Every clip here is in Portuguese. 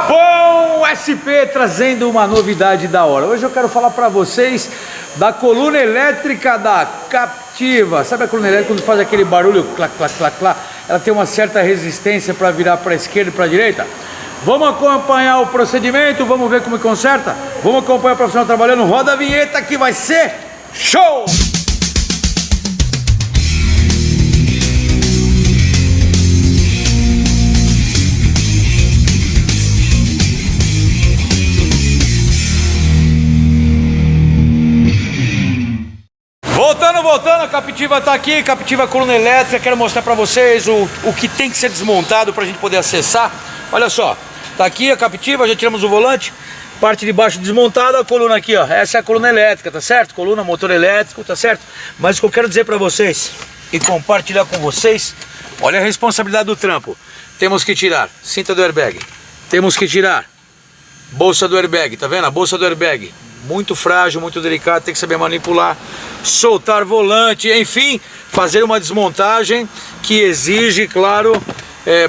Bom, SP trazendo uma novidade da hora. Hoje eu quero falar para vocês da coluna elétrica da Captiva. Sabe a coluna elétrica quando faz aquele barulho clac, clac, clac, clac? Ela tem uma certa resistência para virar para a esquerda e para a direita. Vamos acompanhar o procedimento, vamos ver como conserta. Vamos acompanhar o profissional trabalhando. Roda a vinheta que vai ser show! Voltando, a Captiva tá aqui, Captiva coluna elétrica. Quero mostrar pra vocês o que tem que ser desmontado pra gente poder acessar. Olha só, tá aqui a Captiva, já tiramos o volante, parte de baixo desmontada, a coluna aqui, ó. Essa é a coluna elétrica, tá certo? Coluna, motor elétrico, tá certo? Mas o que eu quero dizer pra vocês e compartilhar com vocês, olha a responsabilidade do trampo. Temos que tirar cinta do airbag, temos que tirar bolsa do airbag, tá vendo? A bolsa do airbag, muito frágil, muito delicado, tem que saber manipular, soltar volante, enfim, fazer uma desmontagem que exige, claro,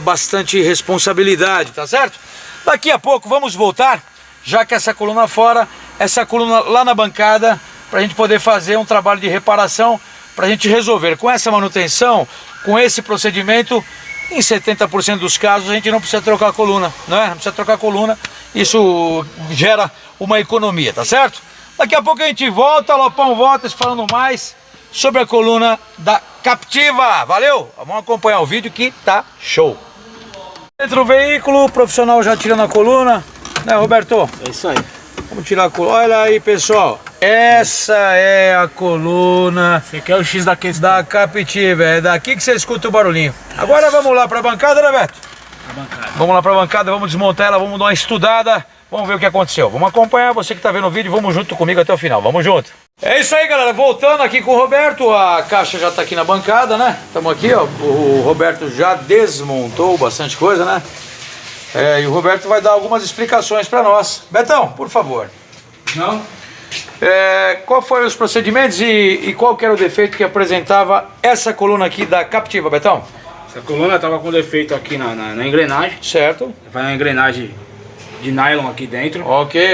bastante responsabilidade, tá certo? Daqui a pouco vamos voltar, já que essa coluna fora, essa coluna lá na bancada, para a gente poder fazer um trabalho de reparação, para a gente resolver com essa manutenção, com esse procedimento. Em 70% dos casos a gente não precisa trocar a coluna, né? Não precisa trocar a coluna, isso gera uma economia, tá certo? Daqui a pouco a gente volta, Lopão volta falando mais sobre a coluna da Captiva. Valeu? Vamos acompanhar o vídeo que tá show. Dentro do veículo, o profissional já tirando a coluna, né, Roberto? É isso aí. Vamos tirar a coluna. Olha aí, pessoal. Essa é a coluna. Esse aqui é o X da questão. Da Captiva. É daqui que você escuta o barulhinho. Agora vamos lá para a bancada, né, Beto? Vamos lá para a bancada, vamos desmontar ela, vamos dar uma estudada. Vamos ver o que aconteceu. Vamos acompanhar, você que está vendo o vídeo, vamos junto comigo até o final. Vamos junto. É isso aí, galera. Voltando aqui com o Roberto. A caixa já está aqui na bancada, né? Estamos aqui, ó. O Roberto já desmontou bastante coisa, né? E o Roberto vai dar algumas explicações para nós. Betão, por favor. Não? Qual foram os procedimentos e qual que era o defeito que apresentava essa coluna aqui da Captiva, Betão? Essa coluna estava com defeito aqui na engrenagem. Certo. Vai na engrenagem de nylon aqui dentro. Ok.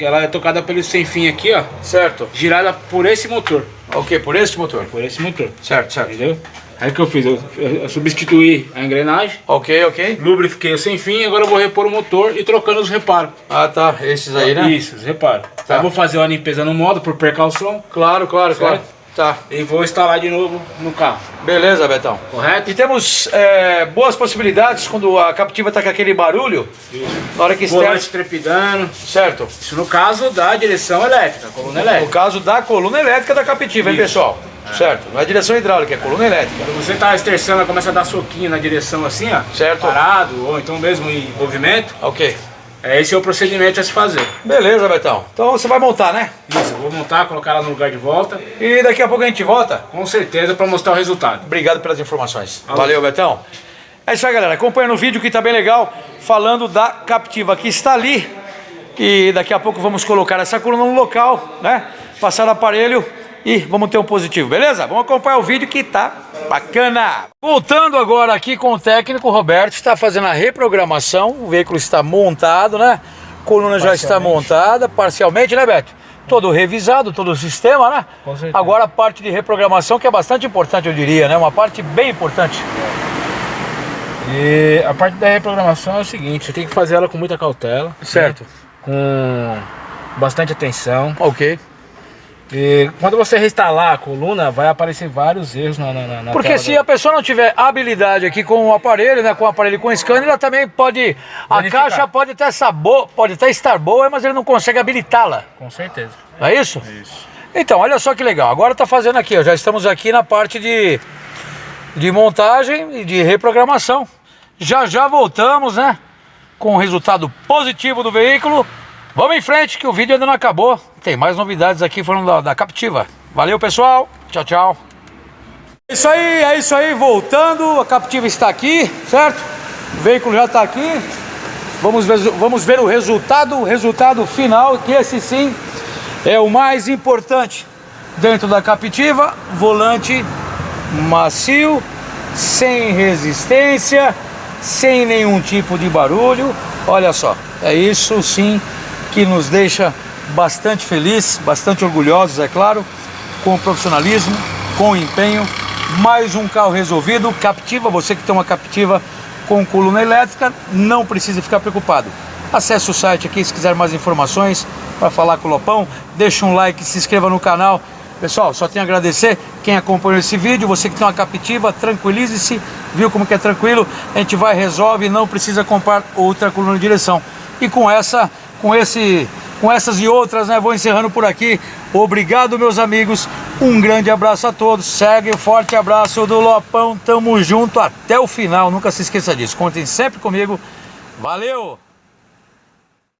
Ela é trocada pelo sem fim aqui, ó. Certo. Girada por esse motor. Ok, por este motor. Por esse motor. Certo. Entendeu? Aí o que eu fiz? Eu substituí a engrenagem. Ok. Lubrifiquei o sem fim, agora eu vou repor o motor e trocando os reparos. Ah, tá. Esses aí, né? Isso, os reparos. Tá. Eu vou fazer uma limpeza no modo por precaução. Claro. Tá. E vou instalar de novo no carro. Beleza, Betão. Correto? E temos boas possibilidades quando a Captiva tá com aquele barulho. Isso. Na hora que externa. Volante trepidando. Certo. Isso no caso da direção elétrica, coluna elétrica. No caso da coluna elétrica da Captiva, hein, pessoal? Certo. Não é direção hidráulica, é coluna elétrica. Quando você tá esterçando, ela começa a dar soquinho na direção assim, ó. Certo. Parado, ou então mesmo em movimento. Ok. Esse é o procedimento a se fazer. Beleza, Betão. Então você vai montar, né? Isso, eu vou montar, colocar ela no lugar de volta. E daqui a pouco a gente volta? Com certeza, para mostrar o resultado. Obrigado pelas informações. Valeu, Betão. É isso aí, galera. Acompanha no vídeo que tá bem legal, falando da Captiva que está ali. E daqui a pouco vamos colocar essa coluna no local, né? Passar o aparelho e vamos ter um positivo, beleza? Vamos acompanhar o vídeo que tá bacana. Voltando agora aqui com o técnico Roberto, está fazendo a reprogramação. O veículo está montado, né? A coluna já está montada, parcialmente, né, Beto? Todo revisado, todo o sistema, né? Com certeza. Agora a parte de reprogramação, que é bastante importante, eu diria, né? Uma parte bem importante. E a parte da reprogramação é o seguinte, você tem que fazer ela com muita cautela. Certo. Né? Com bastante atenção. Ok. E quando você reinstalar a coluna, vai aparecer vários erros na porque tela se a pessoa não tiver habilidade aqui com o aparelho, né, com o aparelho com scanner, ela também pode, a caixa pode até estar boa, mas ele não consegue habilitá-la. Com certeza. É isso? Isso. Então, olha só que legal. Agora tá fazendo aqui, ó, já estamos aqui na parte de montagem e de reprogramação. Já voltamos, né, com o resultado positivo do veículo. Vamos em frente que o vídeo ainda não acabou. Tem mais novidades aqui falando da Captiva. Valeu, pessoal. Tchau. É isso aí. Voltando. A Captiva está aqui, certo? O veículo já está aqui. Vamos ver o resultado final, que esse sim é o mais importante. Dentro da Captiva, volante macio, sem resistência, sem nenhum tipo de barulho. Olha só, é isso sim que nos deixa bastante felizes, bastante orgulhosos, é claro, com o profissionalismo, com o empenho. Mais um carro resolvido. Captiva, você que tem uma Captiva com coluna elétrica, não precisa ficar preocupado. Acesse o site aqui se quiser mais informações para falar com o Lopão. Deixa um like, se inscreva no canal. Pessoal, só tenho a agradecer quem acompanhou esse vídeo. Você que tem uma Captiva, tranquilize-se. Viu como que é tranquilo? A gente vai, resolve, não precisa comprar outra coluna de direção. E com essas e outras, né, vou encerrando por aqui. Obrigado, meus amigos. Um grande abraço a todos. Segue o forte abraço do Lopão. Tamo junto até o final. Nunca se esqueça disso. Contem sempre comigo. Valeu!